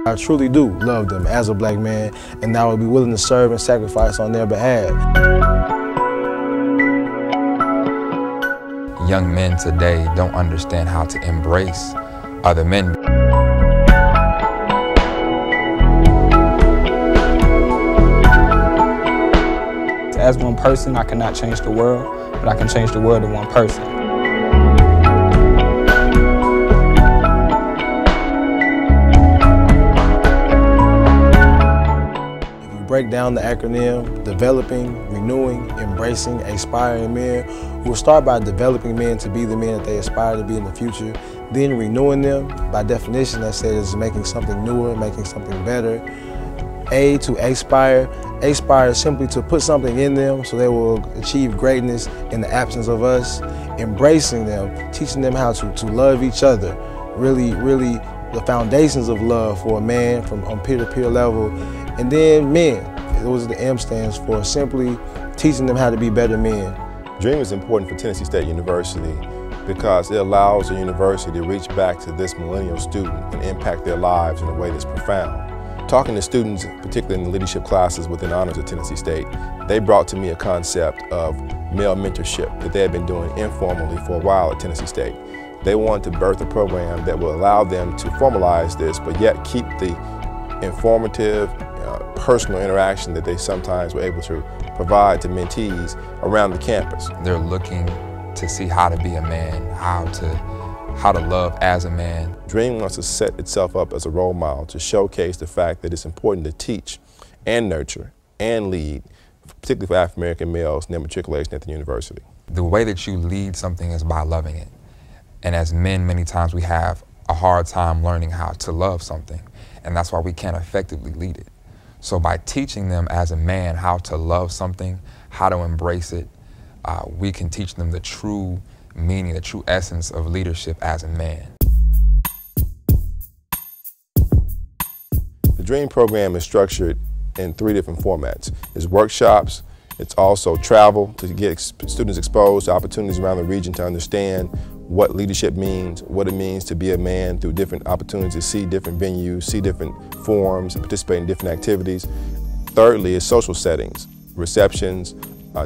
I truly do love them as a black man, and I would be willing to serve and sacrifice on their behalf. Young men today don't understand how to embrace other men. As one person, I cannot change the world, but I can change the world in one person. If you break down the acronym, developing, renewing, embracing, aspiring men, we'll start by developing men to be the men that they aspire to be in the future. Then renewing them, by definition, that says making something newer, making something better. A, to aspire. Aspire is simply to put something in them so they will achieve greatness in the absence of us. Embracing them, teaching them how to love each other. Really the foundations of love for a man from on peer-to-peer level. And then men, those are the M stands for, simply teaching them how to be better men. DREAM is important for Tennessee State University because it allows the university to reach back to this millennial student and impact their lives in a way that's profound. Talking to students, particularly in the leadership classes within honors at Tennessee State, they brought to me a concept of male mentorship that they had been doing informally for a while at Tennessee State. They wanted to birth a program that will allow them to formalize this, but yet keep the informative, personal interaction that they sometimes were able to provide to mentees around the campus. They're looking to see how to be a man, how to love as a man. DREAM wants to set itself up as a role model to showcase the fact that it's important to teach and nurture and lead, particularly for African American males in their matriculation at the university. The way that you lead something is by loving it. And as men, many times we have a hard time learning how to love something, and that's why we can't effectively lead it. So by teaching them as a man how to love something, how to embrace it, we can teach them the true meaning, the true essence of leadership as a man. The DREAM program is structured in 3 different formats. It's workshops, it's also travel to get students exposed to opportunities around the region to understand what leadership means, what it means to be a man through different opportunities to see different venues, see different forums, and participate in different activities. Thirdly is social settings, receptions,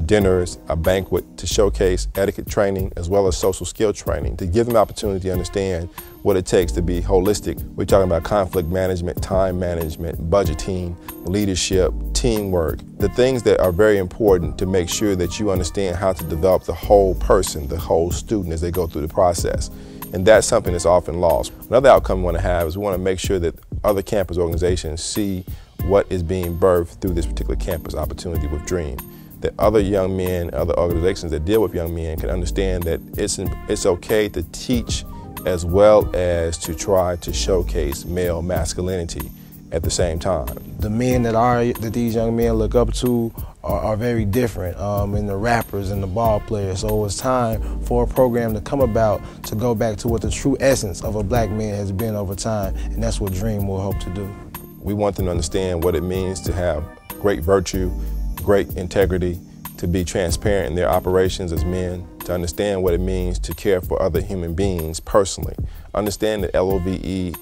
dinners, a banquet to showcase etiquette training as well as social skill training to give them the opportunity to understand what it takes to be holistic. We're talking about conflict management, time management, budgeting, leadership, teamwork, the things that are very important to make sure that you understand how to develop the whole person, the whole student as they go through the process. And that's something that's often lost. Another outcome we want to have is we want to make sure that other campus organizations see what is being birthed through this particular campus opportunity with DREAM. That other young men, other organizations that deal with young men can understand that it's okay to teach as well as to try to showcase male masculinity at the same time. The men that these young men look up to are very different in the rappers and the ball players. So it's time for a program to come about to go back to what the true essence of a black man has been over time, and that's what DREAM will hope to do. We want them to understand what it means to have great virtue, great integrity, to be transparent in their operations as men, to understand what it means to care for other human beings personally. Understand that LOVE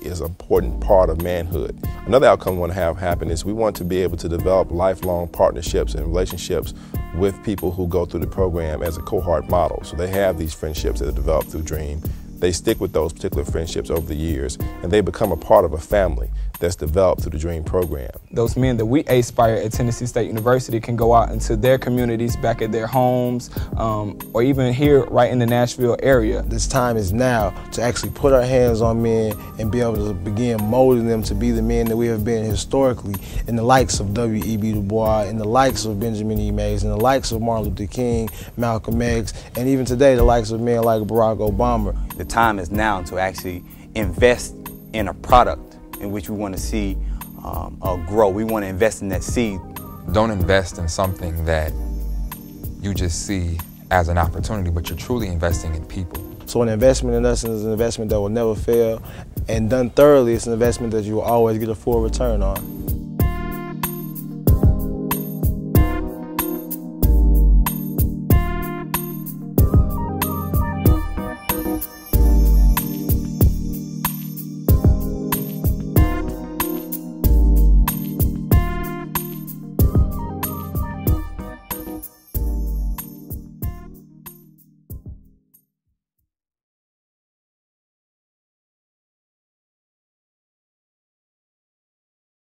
is an important part of manhood. Another outcome we want to have happen is we want to be able to develop lifelong partnerships and relationships with people who go through the program as a cohort model. So they have these friendships that are developed through DREAM. They stick with those particular friendships over the years, and they become a part of a family that's developed through the DREAM program. Those men that we aspire at Tennessee State University can go out into their communities, back at their homes, or even here right in the Nashville area. This time is now to actually put our hands on men and be able to begin molding them to be the men that we have been historically, in the likes of W.E.B. Du Bois, in the likes of Benjamin E. Mays, in the likes of Martin Luther King, Malcolm X, and even today the likes of men like Barack Obama. The time is now to actually invest in a product in which we want to see grow. We want to invest in that seed. Don't invest in something that you just see as an opportunity, but you're truly investing in people. So an investment in us is an investment that will never fail, and done thoroughly, it's an investment that you will always get a full return on.